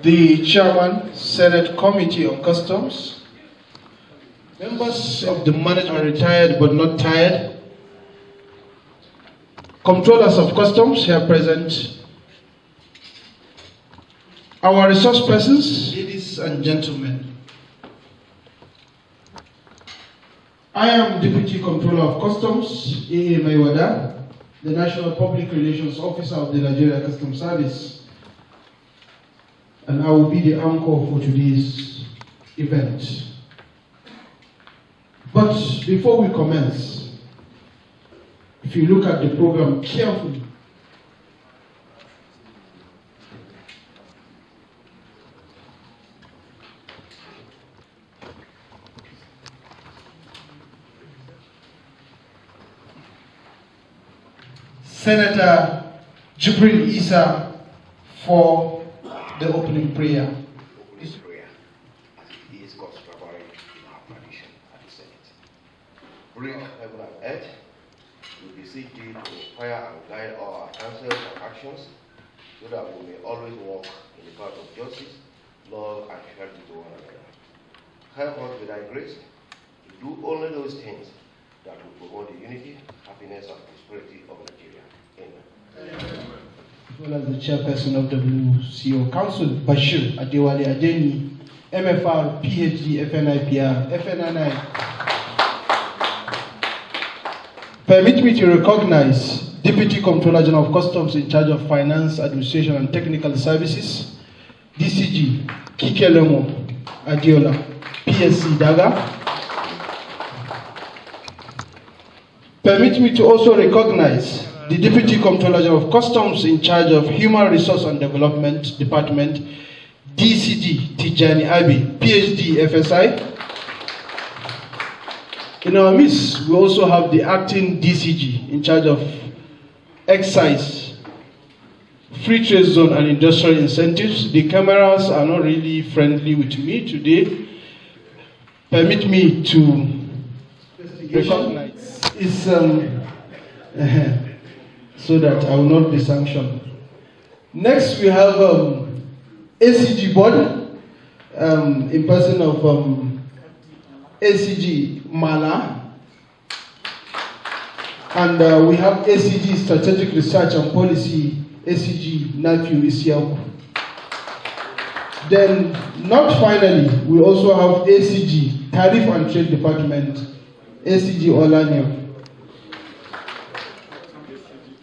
the Chairman, Senate Committee on Customs, members of the management retired but not tired, controllers of customs here present, our resource persons, ladies and gentlemen. I am Deputy Controller of Customs, A.A. Maiwada, the National Public Relations Officer of the Nigeria Customs Service, and I will be the anchor for today's event. But before we commence, if you look at the program carefully, Senator Jibril Issa for the opening prayer. This prayer, as it is God's customary in our tradition at the Senate. Bring heaven and earth, we beseech thee to inspire and guide our answers and actions, so that we may always walk in the path of justice, love, and charity to one another. Help us with thy grace to do only those things that will promote the unity, happiness, and prosperity of Nigeria. Amen. As well as the chairperson of WCO Council, Bashir Adewale Adeni, MFR, PhD, FNIPR, FNNI. Permit me to recognize Deputy Comptroller General of Customs in charge of Finance, Administration, and Technical Services, DCG Kikelemo Adiola, PSC Daga. Permit me to also recognize the Deputy Comptroller General of Customs in charge of Human Resource and Development Department, DCG Tijani Abi, PhD, FSI. In our midst, we also have the acting DCG in charge of Excise, Free Trade Zone and Industrial Incentives. The cameras are not really friendly with me today. Permit me to recognize so that I will not be sanctioned. Next, we have ACG board in person of ACG Mala, and we have ACG Strategic Research and Policy, ACG Nafiu Isiaku. Then, not finally, we also have ACG Tariff and Trade Department, ACG Olanio.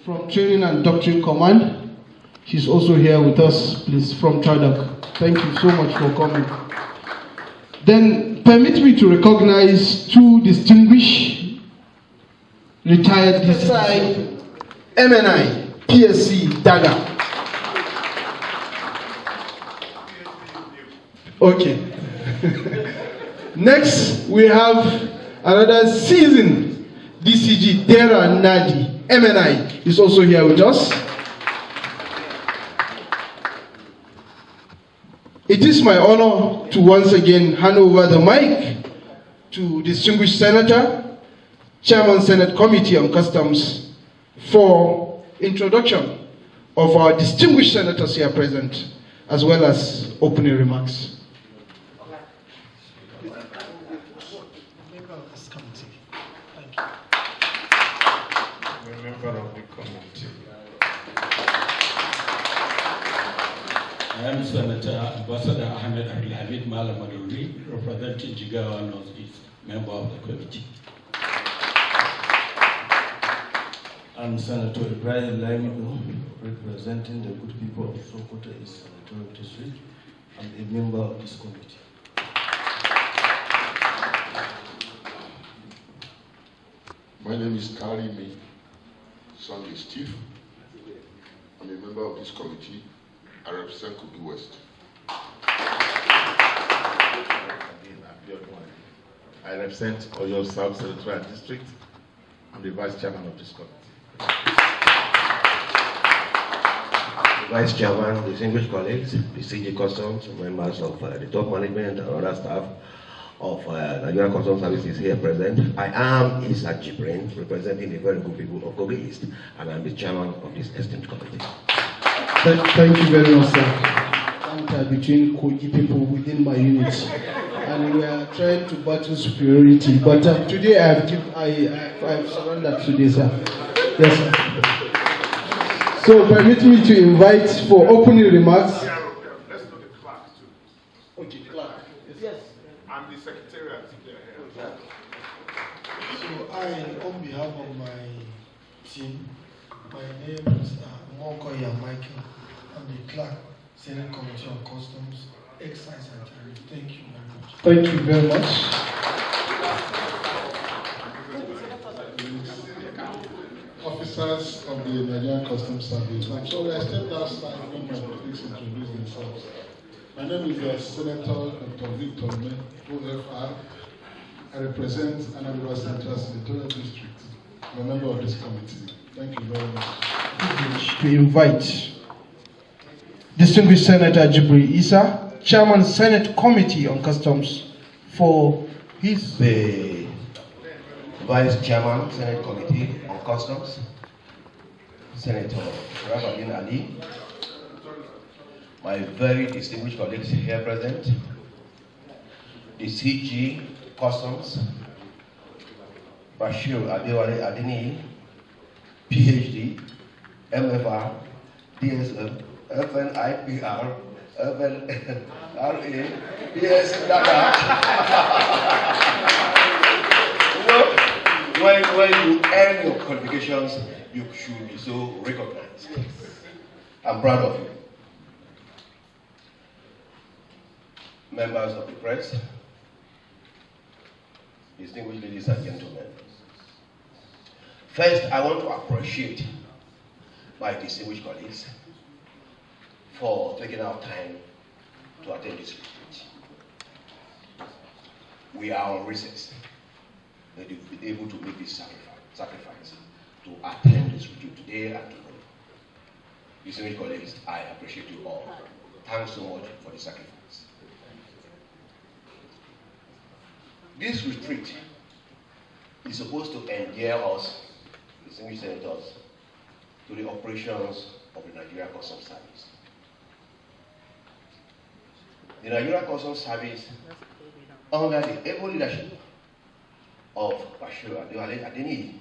From Training and Doctrine Command, she's also here with us, please, from TRADOC. Thank you so much for coming. Then permit me to recognize two distinguished retired DCI, MNI, PSC, Daga. Okay. Next, we have another seasoned DCG, Dera Nadi, MNI, is also here with us. It is my honor to once again hand over the mic to distinguished Senator, Chairman Senate Committee on Customs, for introduction of our distinguished senators here present, as well as opening remarks. Of the committee. I am Senator Ambassador Ahmed Abdulhamid Malamaduri, representing Jigawa Northeast, member of the committee. I'm Senator Ibrahim Lamido, representing the good people of Sokoto East Senatorial District. I'm a member of this committee. My name is Karimi Sunday Steve. I'm a member of this committee. I represent Kogi West. I represent Oyo South Senatorial District. I'm the Vice Chairman of this committee. Vice Chairman, distinguished colleagues, the CG Customs, members of the top management and other staff of Nigerian Customs Services here present. I am Isaac Jibrin, representing the very good people of Kogi East, and I'm the chairman of this esteemed committee. Thank you very much, sir. banter between Kogi people within my unit, and we are trying to battle superiority. But today I've surrendered today, sir. Yes, sir. So permit me to invite for opening remarks. Let's look at clerk too. Okay, clerk. Yes. I'm the secretariat here. So on behalf of my team, my name is Mokoya Michael. I'm the clerk, Senate Committee on Customs, Excise and Tariff. Thank you very much. Thank you very much. Officers of the Nigerian Customs Service. I'm sorry, I stepped outside when my colleagues introduced themselves. My name is Senator Dr. Victor Men, OFR. I represent Anambra Central Senatorial District. I'm a member of this committee. Thank you very much. To invite distinguished Senator Jibril Issa, Chairman Senate Committee on Customs, for his The Vice Chairman, Senate Committee on Customs, Senator Rabadin Ali, my very distinguished colleagues here present, the CG Customs, Bashir Adewale Adeni, PhD, MFR, DSM, FNIPR, FNRA, PS Dada. When you earn your qualifications, you should be so recognized. I'm proud of you. Members of the press, distinguished ladies and gentlemen. First, I want to appreciate my distinguished colleagues for taking out time to attend this retreat. We are on recess. That you've been able to make this sacrifice to attend this retreat today and tomorrow. Distinguished colleagues, I appreciate you all. Thanks so much for the sacrifice. This retreat is supposed to endear us, distinguished senators, to the operations of the Nigerian Customs Service. The Nigerian Customs Service, under the able leadership of Bashir Adewale Adeni,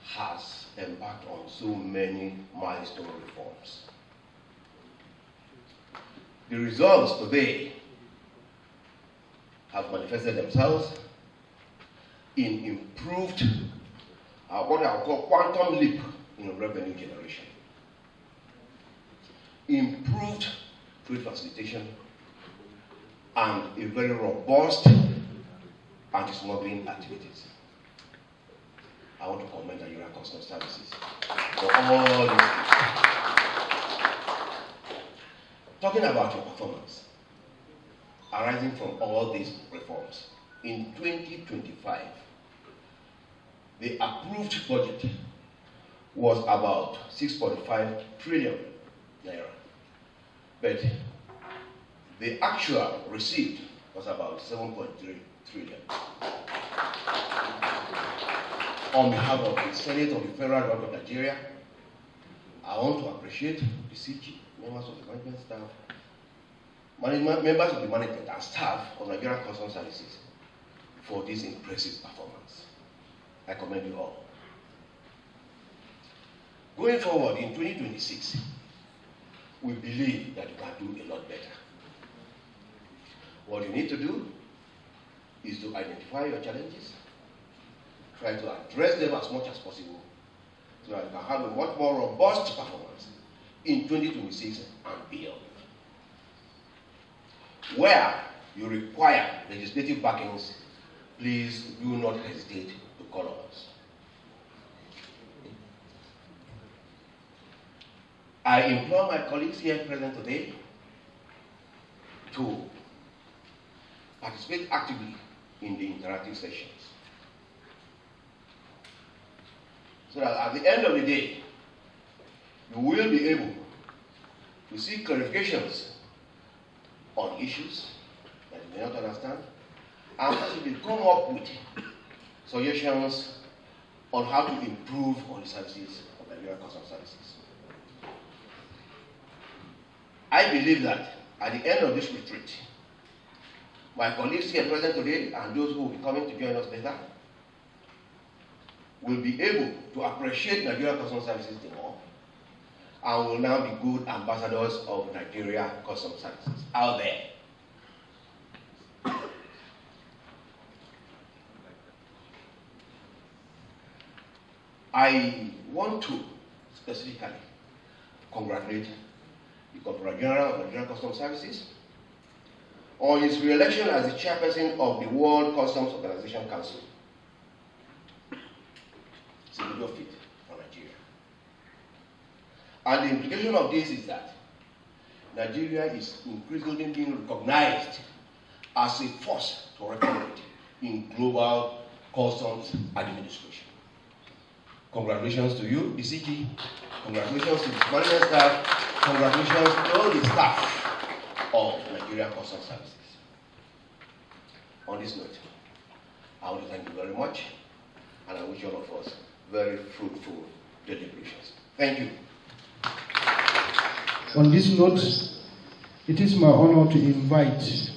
has embarked on so many milestone reforms. The results today have manifested themselves in improved, what I call quantum leap in revenue generation, improved trade facilitation, and a very robust anti-smuggling activities. I want to commend the Nigerian Customs Services for all these things. Talking about your performance, arising from all these reforms, in 2025, the approved budget was about 6.5 trillion naira, but the actual received was about 7.3 trillion. On behalf of the Senate of the Federal Republic of Nigeria, I want to appreciate the CG, members of the management staff, members of the management and staff of Nigerian Customs Services for this impressive performance. I commend you all. Going forward in 2026, we believe that you can do a lot better. What you need to do is to identify your challenges, try to address them as much as possible, so that you can have a much more robust performance in 2026 and beyond. Where you require legislative backings, please do not hesitate to call on us. I implore my colleagues here present today to participate actively in the interactive sessions, so that at the end of the day, you will be able to seek clarifications on issues that you may not understand, and possibly come up with suggestions on how to improve on the services of Nigerian Customs Services. I believe that at the end of this retreat, my colleagues here present today and those who will be coming to join us later will be able to appreciate Nigerian Customs Services the more and will now be good ambassadors of Nigeria Customs Services out there. I want to specifically congratulate the Comptroller General of Nigerian Customs Services on his re-election as the chairperson of the World Customs Organization Council. It's a good fit for Nigeria. And the implication of this is that Nigeria is increasingly being recognized as a force to reckon with in global customs administration. Congratulations to you, the CG. Congratulations to the management staff. Congratulations to all the staff of Nigerian Customs Services. On this note, I want to thank you very much, and I wish all of us very fruitful deliberations. Thank you. On this note, it is my honor to invite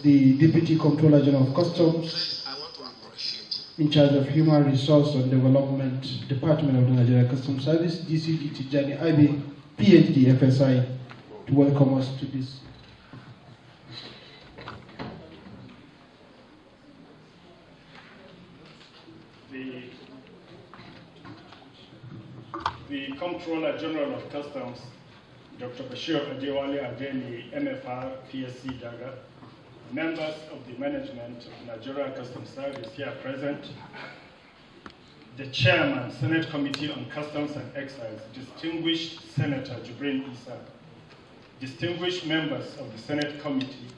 the Deputy Comptroller General of Customs in charge of Human Resource and Development Department of the Nigerian Customs Service, DCG Tijani IB, PhD, FSI, to welcome us to this. The Comptroller General of Customs, Dr. Bashir Adewale Adeni, MFR, PSC Daga, members of the management of Nigeria Customs Service here present, the Chairman, Senate Committee on Customs and Excise, distinguished Senator Jibrin Issa, distinguished members of the Senate Committee,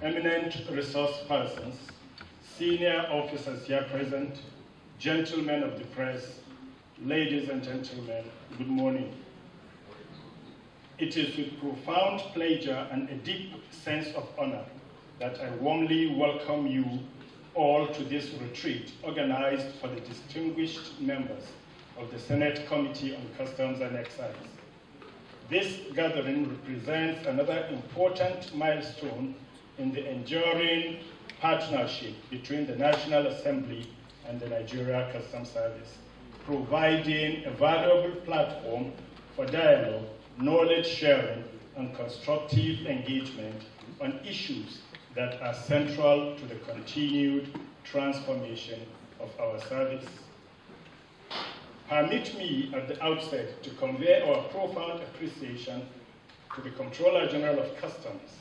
eminent resource persons, senior officers here present, gentlemen of the press, ladies and gentlemen, good morning. It is with profound pleasure and a deep sense of honor that I warmly welcome you all to this retreat organized for the distinguished members of the Senate Committee on Customs and Excise. This gathering represents another important milestone in the enduring partnership between the National Assembly and the Nigeria Customs Service, providing a valuable platform for dialogue, knowledge sharing, and constructive engagement on issues that are central to the continued transformation of our service. Permit me at the outset to convey our profound appreciation to the Comptroller General of Customs,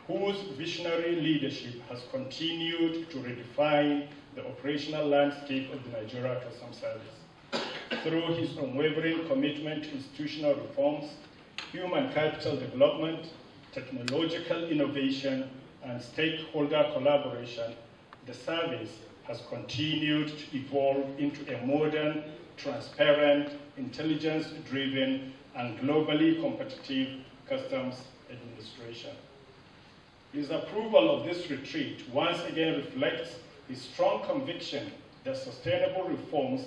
whose visionary leadership has continued to redefine the operational landscape of the Nigeria Customs Service. Through his unwavering commitment to institutional reforms, human capital development, technological innovation, and stakeholder collaboration, the service has continued to evolve into a modern, transparent, intelligence-driven, and globally competitive customs administration. His approval of this retreat once again reflects his strong conviction that sustainable reforms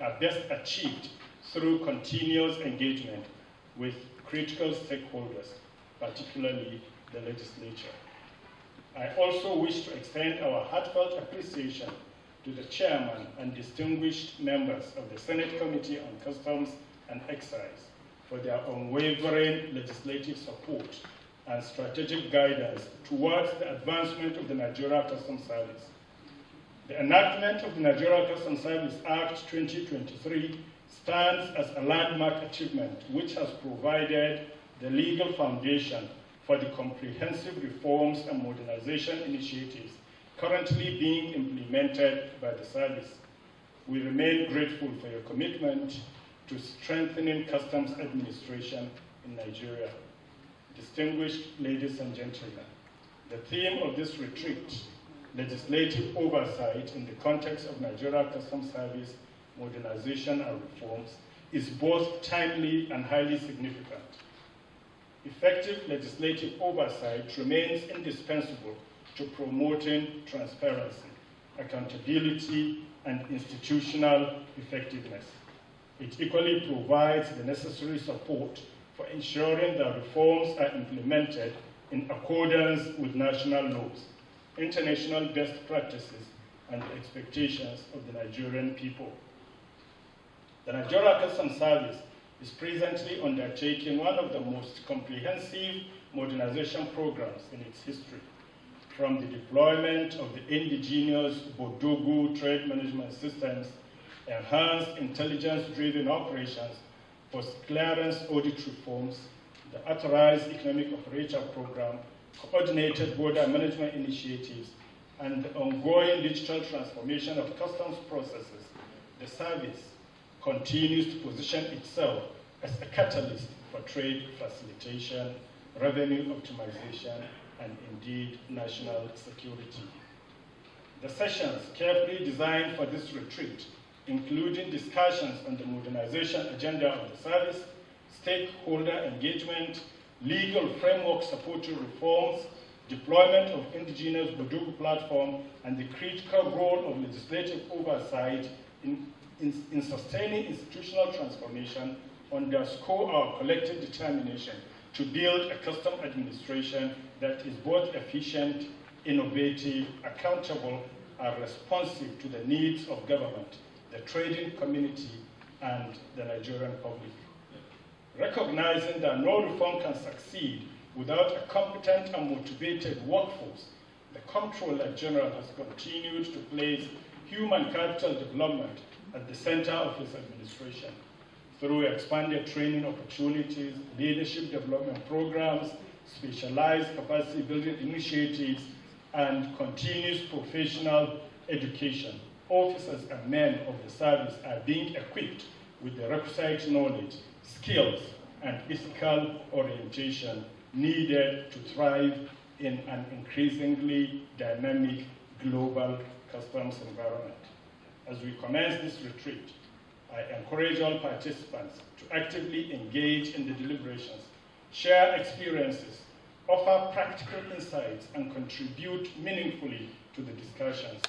are best achieved through continuous engagement with critical stakeholders, particularly the legislature. I also wish to extend our heartfelt appreciation to the chairman and distinguished members of the Senate Committee on Customs and Excise for their unwavering legislative support and strategic guidance towards the advancement of the Nigeria Customs Service. The enactment of the Nigeria Customs Service Act 2023 stands as a landmark achievement which has provided the legal foundation for the comprehensive reforms and modernization initiatives currently being implemented by the service. We remain grateful for your commitment to strengthening customs administration in Nigeria. Distinguished ladies and gentlemen, the theme of this retreat, legislative oversight in the context of Nigeria Customs Service modernization and reforms, is both timely and highly significant. Effective legislative oversight remains indispensable to promoting transparency, accountability, and institutional effectiveness. It equally provides the necessary support for ensuring that reforms are implemented in accordance with national laws, international best practices, and the expectations of the Nigerian people. The Nigeria Customs Service is presently undertaking one of the most comprehensive modernization programs in its history, from the deployment of the indigenous Bodogu trade management systems, enhanced intelligence-driven operations, post-clearance audit reforms, the authorized economic operator program, coordinated border management initiatives, and the ongoing digital transformation of customs processes. The service continues to position itself as a catalyst for trade facilitation, revenue optimization, and indeed national security. The sessions carefully designed for this retreat, including discussions on the modernization agenda of the service, stakeholder engagement, legal framework supporting reforms, deployment of indigenous Bodogu platform, and the critical role of legislative oversight in sustaining institutional transformation underscore our collective determination to build a custom administration that is both efficient, innovative, accountable, and responsive to the needs of government, the trading community, and the Nigerian public. Recognizing that no reform can succeed without a competent and motivated workforce, the Comptroller General has continued to place human capital development at the center of his administration through expanded training opportunities, leadership development programs, specialized capacity building initiatives, and continuous professional education. Officers and men of the service are being equipped with the requisite knowledge, skills, and ethical orientation needed to thrive in an increasingly dynamic global customs environment. As we commence this retreat, I encourage all participants to actively engage in the deliberations, share experiences, offer practical insights, and contribute meaningfully to the discussions.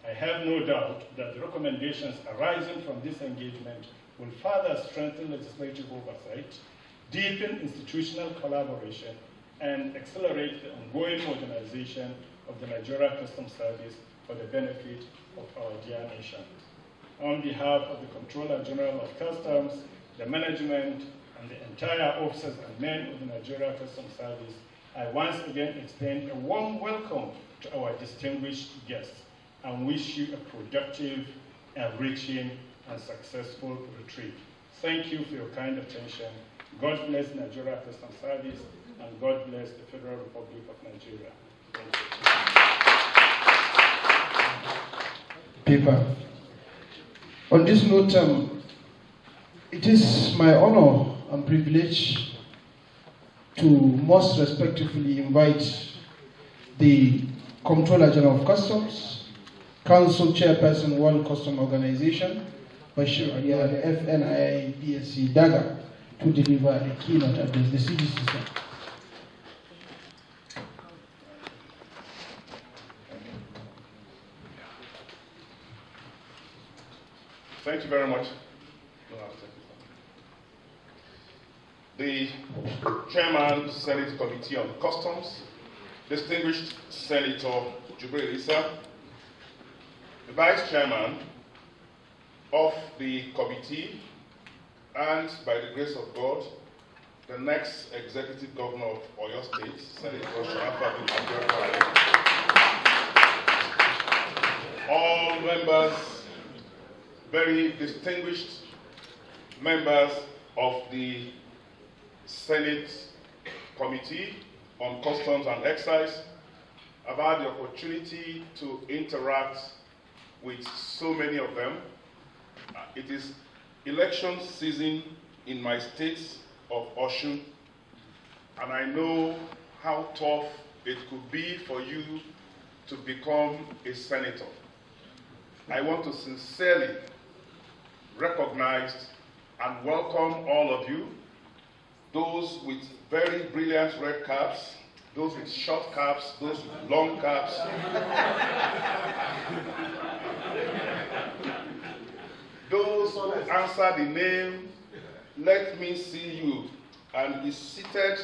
I have no doubt that the recommendations arising from this engagement will further strengthen legislative oversight, deepen institutional collaboration, and accelerate the ongoing modernization of the Nigeria Customs Service for the benefit of our dear nation. On behalf of the Comptroller General of Customs, the management, and the entire officers and men of the Nigeria Customs Service, I once again extend a warm welcome to our distinguished guests and wish you a productive, enriching, and successful retreat. Thank you for your kind attention. God bless Nigeria Customs Service, and God bless the Federal Republic of Nigeria. Thank you. Paper. On this note, it is my honor and privilege to most respectfully invite the Comptroller General of Customs, Council Chairperson, World Customs Organization, Bashir Aliyah, FNI DSC Daga, to deliver a keynote address. The CDC, sir. Thank you very much. The Chairman, Senate Committee on Customs, distinguished Senator Jubril Issa, the Vice Chairman of the committee, and by the grace of God, the next Executive Governor of Oyo State, Senator Sharafa Abdul. All members, very distinguished members of the Senate Committee on Customs and Excise. I've had the opportunity to interact with so many of them. It is election season in my state of Osun, and I know how tough it could be for you to become a senator. I want to sincerely recognize and welcome all of you, those with very brilliant red caps, those with short caps, those with long caps. Those who answer the name, "Let me see you," and is seated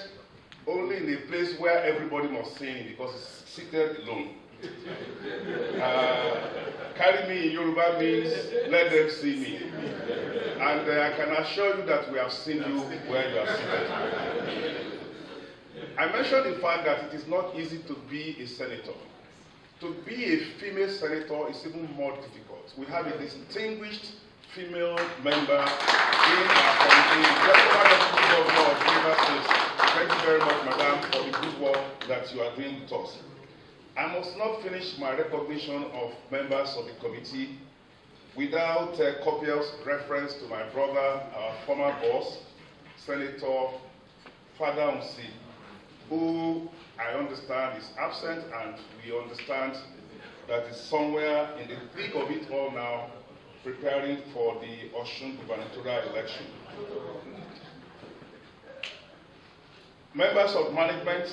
only in a place where everybody must see him because he's seated alone. Carry me in Yoruba means let them see me. And I can assure you that we have seen you where you are seated. I mentioned the fact that it is not easy to be a senator. To be a female senator is even more difficult. We have a distinguished female member in our committee, Thank you very much, madam, for the good work that you are doing with us. I must not finish my recognition of members of the committee without a copious reference to my brother, our former boss, Senator Father Unsi, who I understand is absent, and we understand that is somewhere in the thick of it all now, preparing for the Osun gubernatorial election. Members of management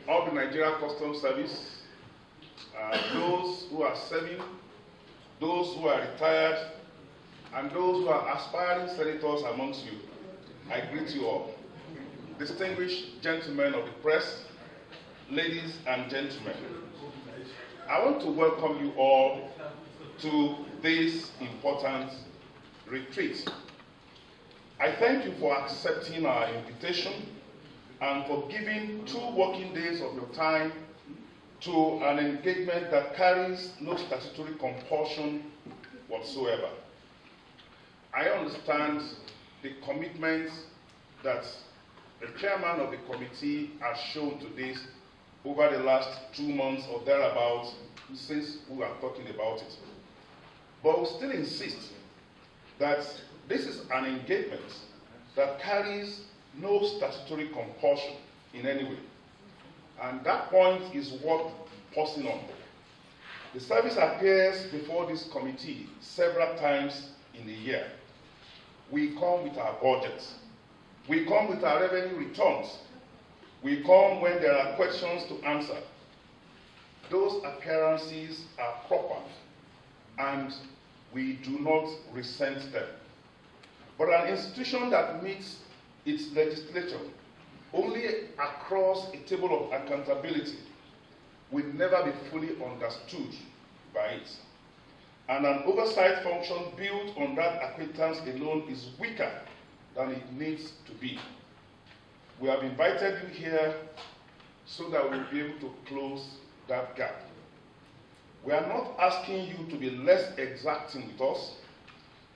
of the Nigeria Customs Service, those who are serving, those who are retired, and those who are aspiring senators amongst you, I greet you all. Distinguished gentlemen of the press, ladies and gentlemen, I want to welcome you all to this important retreat. I thank you for accepting our invitation and for giving 2 working days of your time to an engagement that carries no statutory compulsion whatsoever. I understand the commitment that the chairman of the committee has shown to this over the last 2 months or thereabouts since we are talking about it. But we still insist that this is an engagement that carries no statutory compulsion in any way. And that point is worth pausing on. The service appears before this committee several times in a year. We come with our budgets. We come with our revenue returns. We come when there are questions to answer. Those appearances are proper, and we do not resent them. But an institution that meets its legislature only across a table of accountability will never be fully understood by it. And an oversight function built on that acquaintance alone is weaker than it needs to be. We have invited you here so that we'll be able to close that gap. We are not asking you to be less exacting with us.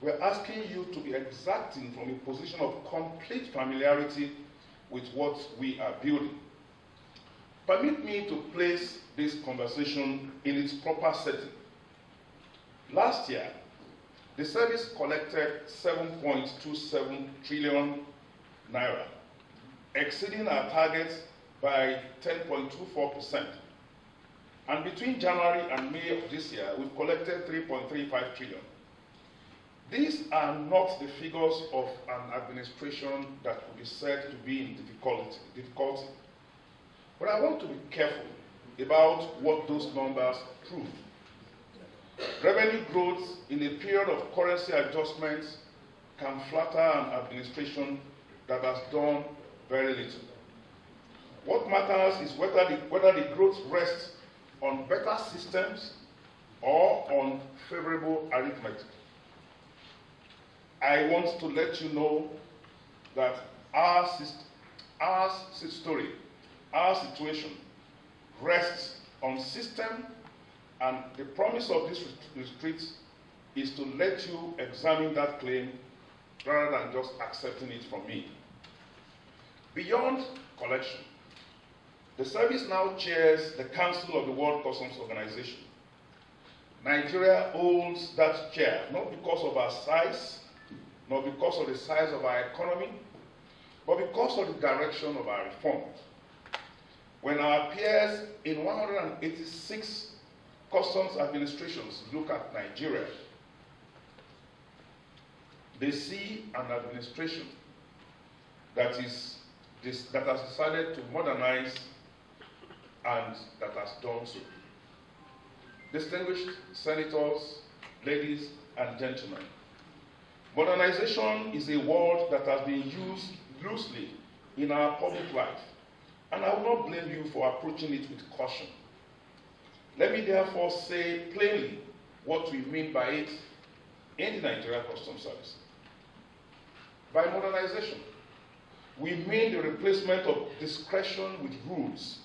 We're asking you to be exacting from a position of complete familiarity with what we are building. Permit me to place this conversation in its proper setting. Last year, the service collected 7.27 trillion naira, exceeding our targets by 10.24%. And between January and May of this year, we've collected 3.35 trillion. These are not the figures of an administration that could be said to be in difficulty. But I want to be careful about what those numbers prove. Revenue growth in a period of currency adjustments can flatter an administration that has done very little. What matters is whether the growth rests on better systems or on favorable arithmetic. I want to let you know that our situation rests on system, and the promise of this retreat is to let you examine that claim rather than just accepting it from me. Beyond collection, the service now chairs the Council of the World Customs Organization. Nigeria holds that chair, not because of our size, not because of the size of our economy, but because of the direction of our reforms. When our peers in 186 customs administrations look at Nigeria, they see an administration that has decided to modernize and that has done so. Distinguished senators, ladies and gentlemen, modernization is a word that has been used loosely in our public life, and I will not blame you for approaching it with caution. Let me therefore say plainly what we mean by it in the Nigerian Customs Service. By modernization, we mean the replacement of discretion with rules.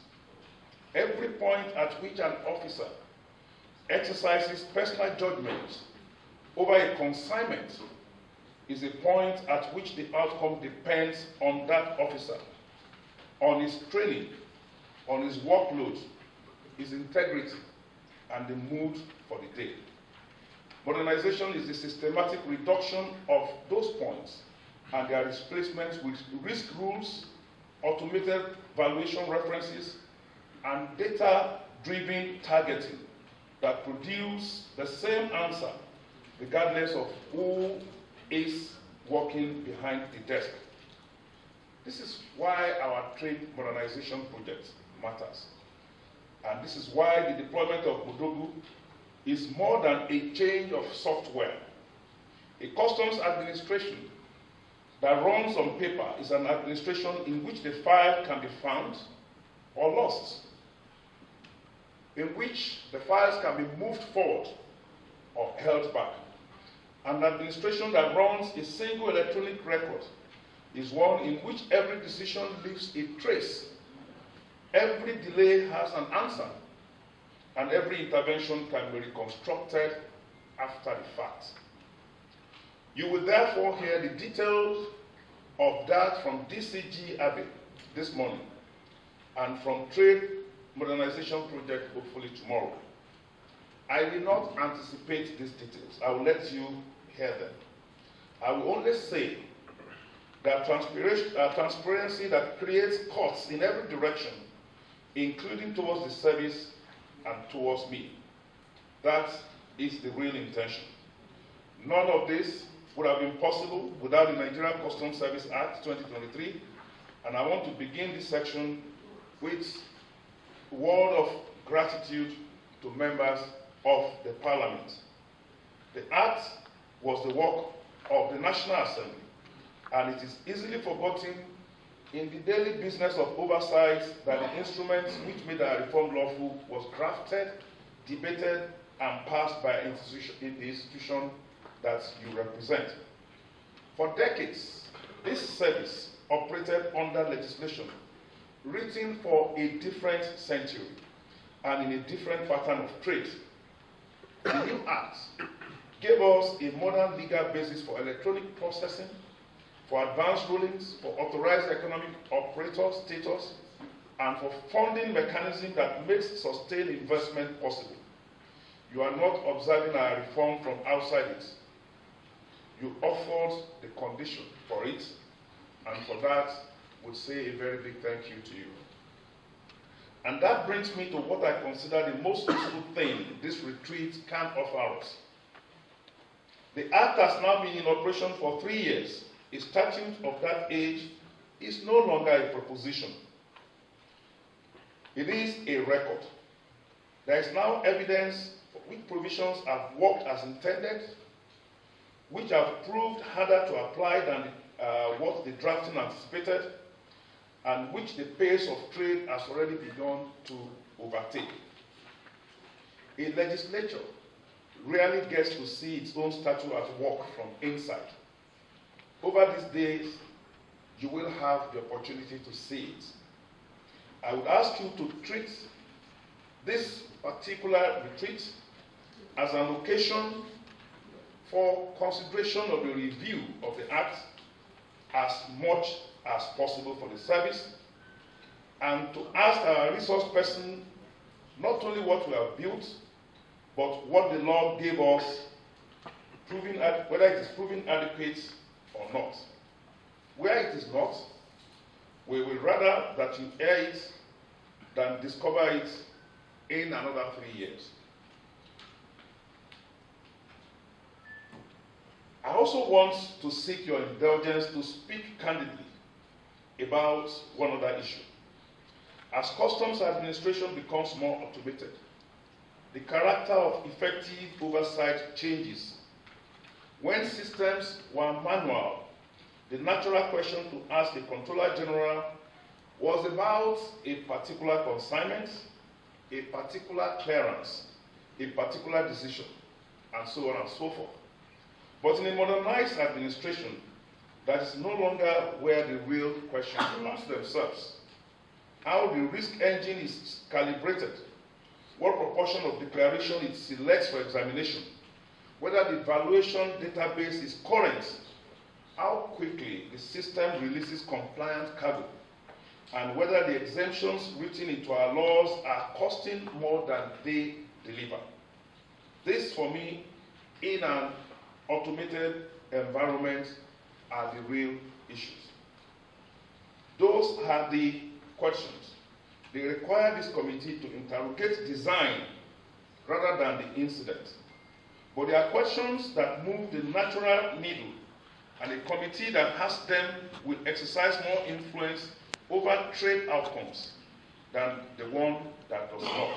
Every point at which an officer exercises personal judgment over a consignment is a point at which the outcome depends on that officer, on his training, on his workload, his integrity, and the mood for the day. Modernization is the systematic reduction of those points and their displacement with risk rules, automated valuation references, and data-driven targeting that produce the same answer regardless of who is working behind the desk. This is why our trade modernization project matters. And this is why the deployment of Modogu is more than a change of software. A customs administration that runs on paper is an administration in which the file can be found or lost, in which the files can be moved forward or held back. An administration that runs a single electronic record is one in which every decision leaves a trace. Every delay has an answer, and every intervention can be reconstructed after the fact. You will therefore hear the details of that from DCG Abbey this morning, and from Trade Modernization Project hopefully tomorrow. I will not anticipate these details. I will let you hear them. I will only say that transparency that creates cuts in every direction, including towards the service and towards me. That is the real intention. None of this would have been possible without the Nigerian Customs Service Act 2023, and I want to begin this section with a word of gratitude to members of the Parliament. The Act was the work of the National Assembly, and it is easily forgotten in the daily business of oversight that the instruments which made our reform lawful was drafted, debated, and passed by the institution that you represent. For decades, this service operated under legislation written for a different century and in a different pattern of trade. The new Act gave us a modern legal basis for electronic processing, for advanced rulings, for authorized economic operator status, and for funding mechanism that makes sustained investment possible. You are not observing our reform from outside it. You offered the condition for it, and for that, would say a very big thank you to you. And that brings me to what I consider the most useful thing this retreat can offer us. The Act has now been in operation for 3 years. A statute of that age is no longer a proposition. It is a record. There is now evidence for which provisions have worked as intended, which have proved harder to apply than what the drafting anticipated, and which the pace of trade has already begun to overtake. A legislature rarely gets to see its own statute at work from inside. Over these days, you will have the opportunity to see it. I would ask you to treat this particular retreat as an occasion for consideration of the review of the Act as much as possible for the service, and to ask our resource person not only what we have built, but what the law gave us, whether it is proven adequate or not. Where it is not, we will rather that you hear it than discover it in another 3 years. I also want to seek your indulgence to speak candidly about one other issue. As customs administration becomes more automated, the character of effective oversight changes. When systems were manual, the natural question to ask the Controller General was about a particular consignment, a particular clearance, a particular decision, and so on and so forth. But in a modernized administration, that is no longer where the real questions ask themselves. How the risk engine is calibrated, what proportion of declaration it selects for examination, whether the valuation database is current, how quickly the system releases compliant cargo, and whether the exemptions written into our laws are costing more than they deliver. This, for me, in an automated environment, are the real issues. Those are the questions. They require this committee to interrogate design rather than the incident. But they are questions that move the natural needle, and a committee that has them will exercise more influence over trade outcomes than the one that does not.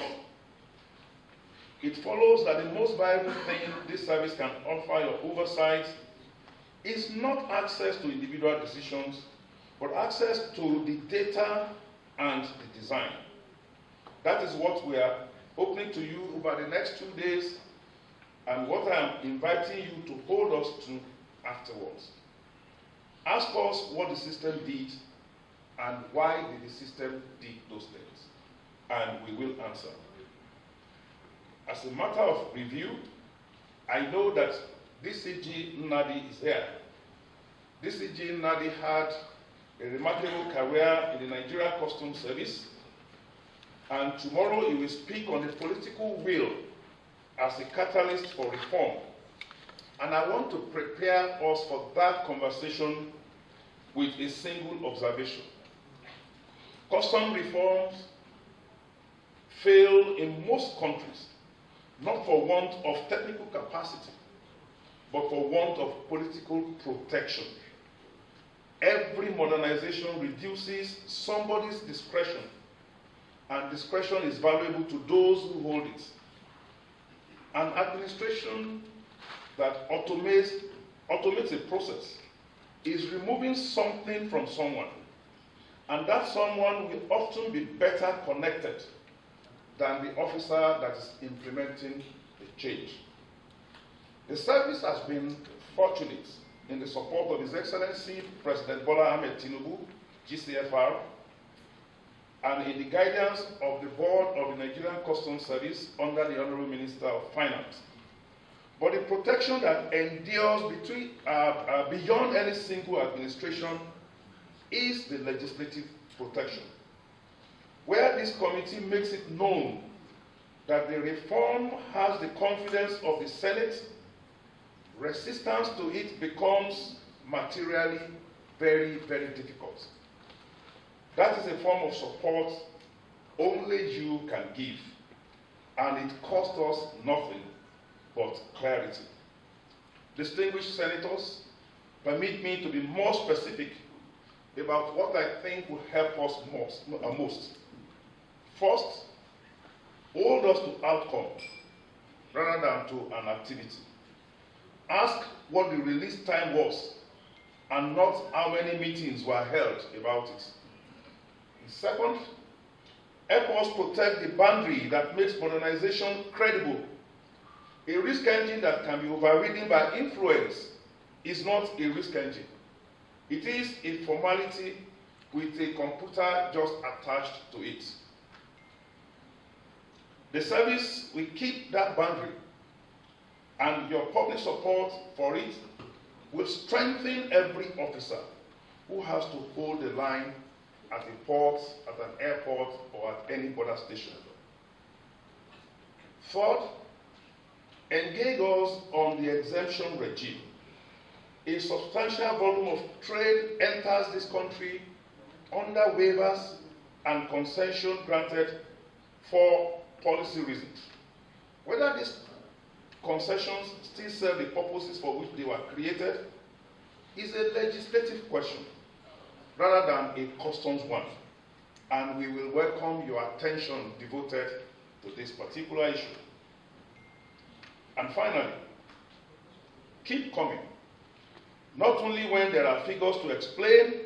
It follows that the most valuable thing this service can offer your oversight is not access to individual decisions, but access to the data and the design. That is what we are opening to you over the next 2 days, and what I am inviting you to hold us to afterwards. Ask us what the system did and why did the system did those things, and we will answer. As a matter of review, I know that DCG Nnadi is here. DCG Nnadi had a remarkable career in the Nigeria Customs Service, and tomorrow he will speak on the political will as a catalyst for reform. And I want to prepare us for that conversation with a single observation. Custom reforms fail in most countries, not for want of technical capacity, but for want of political protection. Every modernization reduces somebody's discretion, and discretion is valuable to those who hold it. An administration that automates a process is removing something from someone, and that someone will often be better connected than the officer that is implementing the change. The service has been fortunate in the support of His Excellency President Bola Ahmed Tinubu, GCFR, and in the guidance of the Board of the Nigerian Customs Service under the Honorable Minister of Finance. But the protection that endures beyond any single administration is the legislative protection, where this committee makes it known that the reform has the confidence of the Senate. Resistance to it becomes materially very, very difficult. That is a form of support only you can give, and it costs us nothing but clarity. Distinguished senators, permit me to be more specific about what I think will help us most. First, hold us to outcomes rather than to an activity. Ask what the release time was and not how many meetings were held about it. Second, help us protect the boundary that makes modernization credible. A risk engine that can be overridden by influence is not a risk engine. It is a formality with a computer just attached to it. The service will keep that boundary, and your public support for it will strengthen every officer who has to hold the line at a port, at an airport, or at any border station. Third, engage us on the exemption regime. A substantial volume of trade enters this country under waivers and concession granted for policy reasons. Whether these concessions still serve the purposes for which they were created is a legislative question rather than a customs one, and we will welcome your attention devoted to this particular issue. And finally, keep coming. Not only when there are figures to explain,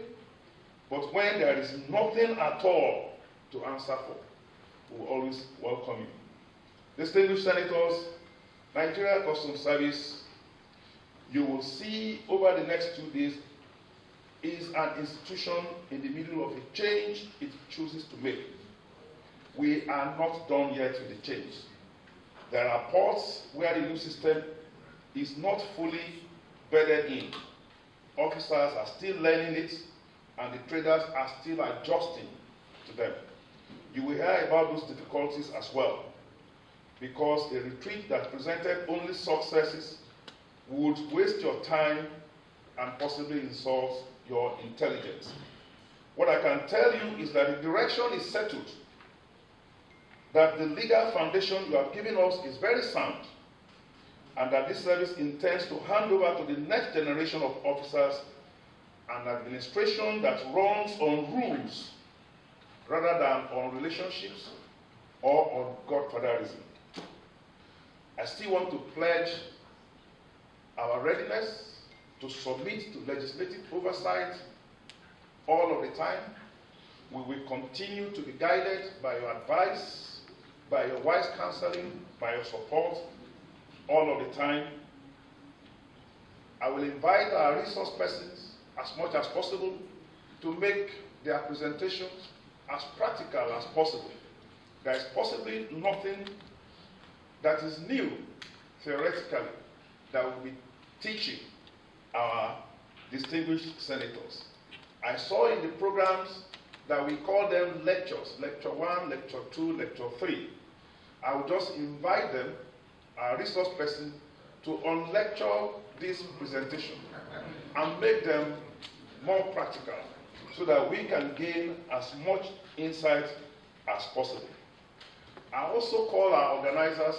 but when there is nothing at all to answer for. We will always welcome you. Distinguished senators, Nigeria Customs Service, you will see over the next 2 days, is an institution in the middle of a change it chooses to make. We are not done yet with the change. There are ports where the new system is not fully bedded in. Officers are still learning it, and the traders are still adjusting to them. You will hear about those difficulties as well, because a retreat that presented only successes would waste your time and possibly insult your intelligence. What I can tell you is that the direction is settled, that the legal foundation you have given us is very sound, and that this service intends to hand over to the next generation of officers an administration that runs on rules rather than on relationships or on godfatherism. I still want to pledge our readiness to submit to legislative oversight all of the time. We will continue to be guided by your advice, by your wise counseling, by your support all of the time. I will invite our resource persons as much as possible to make their presentations as practical as possible. There is possibly nothing that is new theoretically that will be teaching our distinguished senators. I saw in the programs that we call them lectures, lecture 1, lecture 2, lecture 3. I will just invite them, our resource person, to unlecture this presentation and make them more practical so that we can gain as much insight as possible. I also call our organizers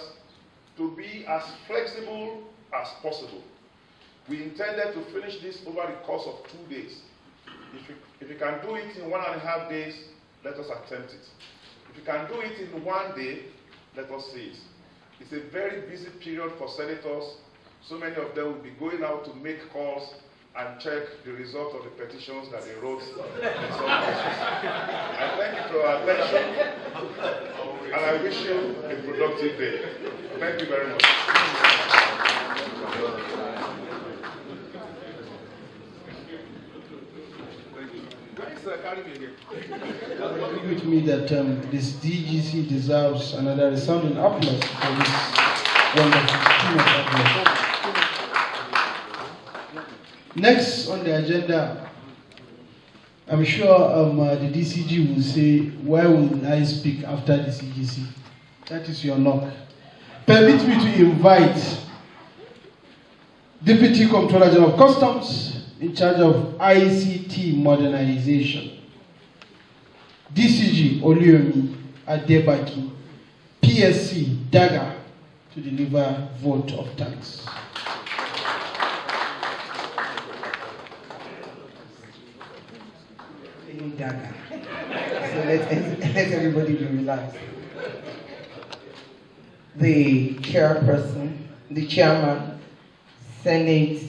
to be as flexible as possible. We intended to finish this over the course of 2 days. If you can do it in 1.5 days, let us attempt it. If you can do it in 1 day, let us see it. It's a very busy period for senators. So many of them will be going out to make calls and check the result of the petitions that they wrote in some cases. I thank you for your attention, and I wish you a productive day. Thank you very much. Agree with me that this DGC deserves another resounding applause for this wonderful team of applause. Next on the agenda, I'm sure the DCG will say, where will I speak after the CGC? That is your knock. Permit me to invite Deputy Comptroller General of Customs in charge of ICT modernization, DCG Oluyomi Adebaki, PSC Daga, to deliver vote of thanks. Daga. So let everybody be relaxed. The chairperson, the chairman, Senate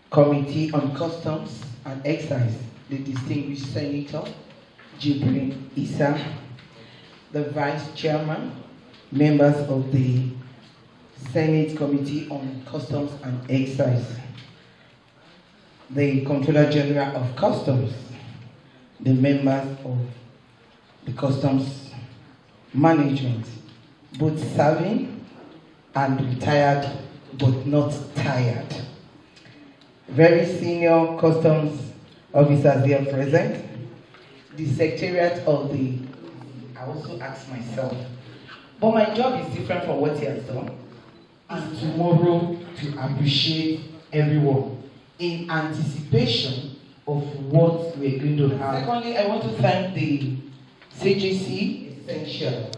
Committee on Customs and Excise, the distinguished Senator Jibrin Issa, the Vice Chairman, members of the Senate Committee on Customs and Excise, the Comptroller General of Customs, the members of the Customs Management, both serving and retired, but not tired. Very senior customs officers here present. The secretariat of the, I also ask myself, but my job is different from what he has done, and tomorrow to appreciate everyone in anticipation of what we're going to have. Secondly, I want to thank the CGC Essential,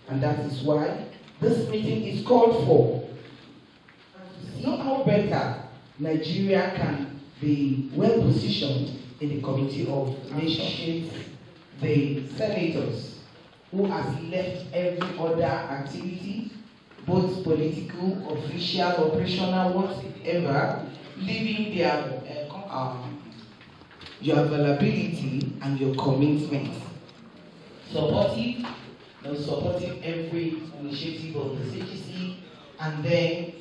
and that is why this meeting is called for. And to see how better Nigeria can be well positioned in the Committee of Nations, the senators who has left every other activity, both political, official, operational, whatever, leaving their your availability and your commitment. Supportive, supporting every initiative of the CGC, and then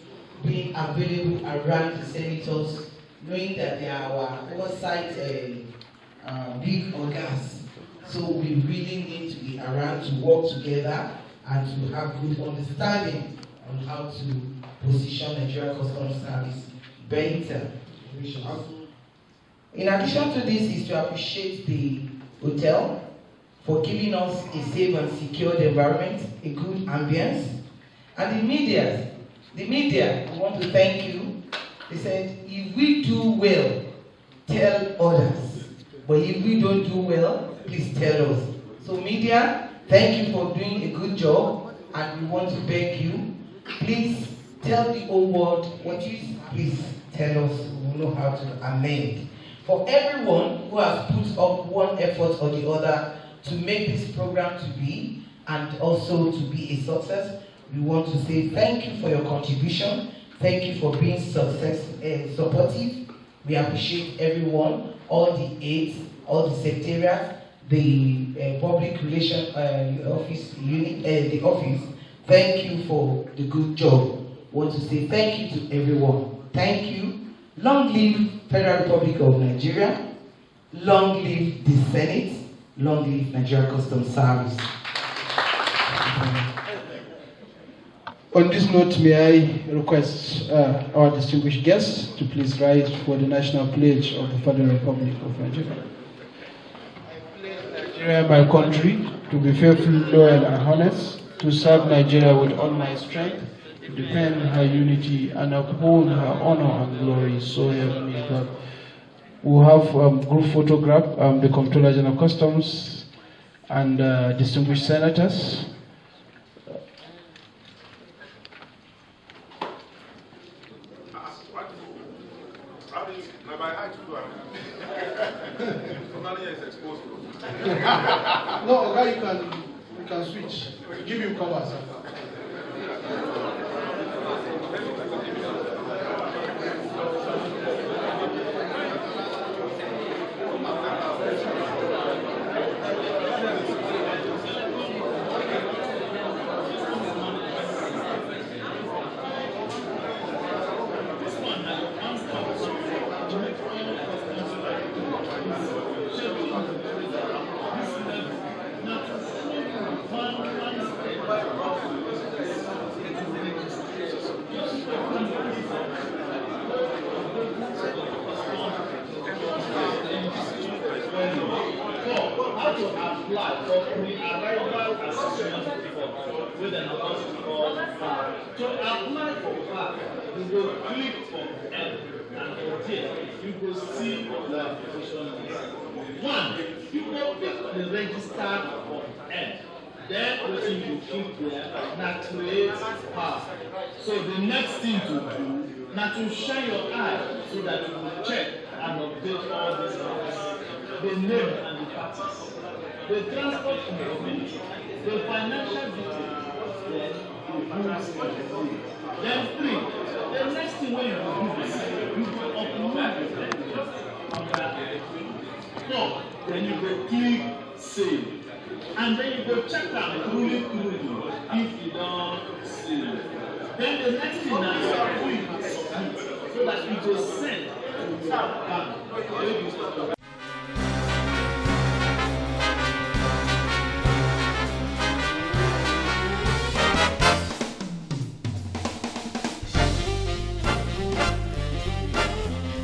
being available around the senators, knowing that they are our oversight big organs. So we really need to be around to work together and to have good understanding on how to position Nigeria Customs Service better. In addition to this is to appreciate the hotel for giving us a safe and secured environment, a good ambience. And the media, we want to thank you. They said, if we do well, tell others. But if we don't do well, please tell us. So media, thank you for doing a good job, and we want to beg you, please tell the whole world what you please tell us. We know how to amend. For everyone who has put up one effort or the other to make this program to be, and also to be a success, we want to say thank you for your contribution. Thank you for being supportive. We appreciate everyone, all the aides, all the secretariats, the public relation office unit, the office. Thank you for the good job. Want to say thank you to everyone. Thank you. Long live Federal Republic of Nigeria. Long live the Senate. Long live Nigeria Customs Service. On this note, may I request our distinguished guests to please rise for the National Pledge of the Federal Republic of Nigeria. I pledge Nigeria, my country, to be faithful, loyal, and honest, to serve Nigeria with all my strength, to defend her unity, and uphold her honor and glory. So help me God. We have group photograph, the Comptroller General of Customs, and distinguished senators. No, okay, you can switch. Give him cover, sir. So the next thing to do, now to shine your eye so that you will check and update all these things. The name and the parties, the transport information, the financial details, then the rules and the rules. Then three, the next thing when you do this, you will upload the documents on that. Four, then you go click save. And then you go check out truly if you don't save. Then the next thing now is to submit so that you go send to your bank.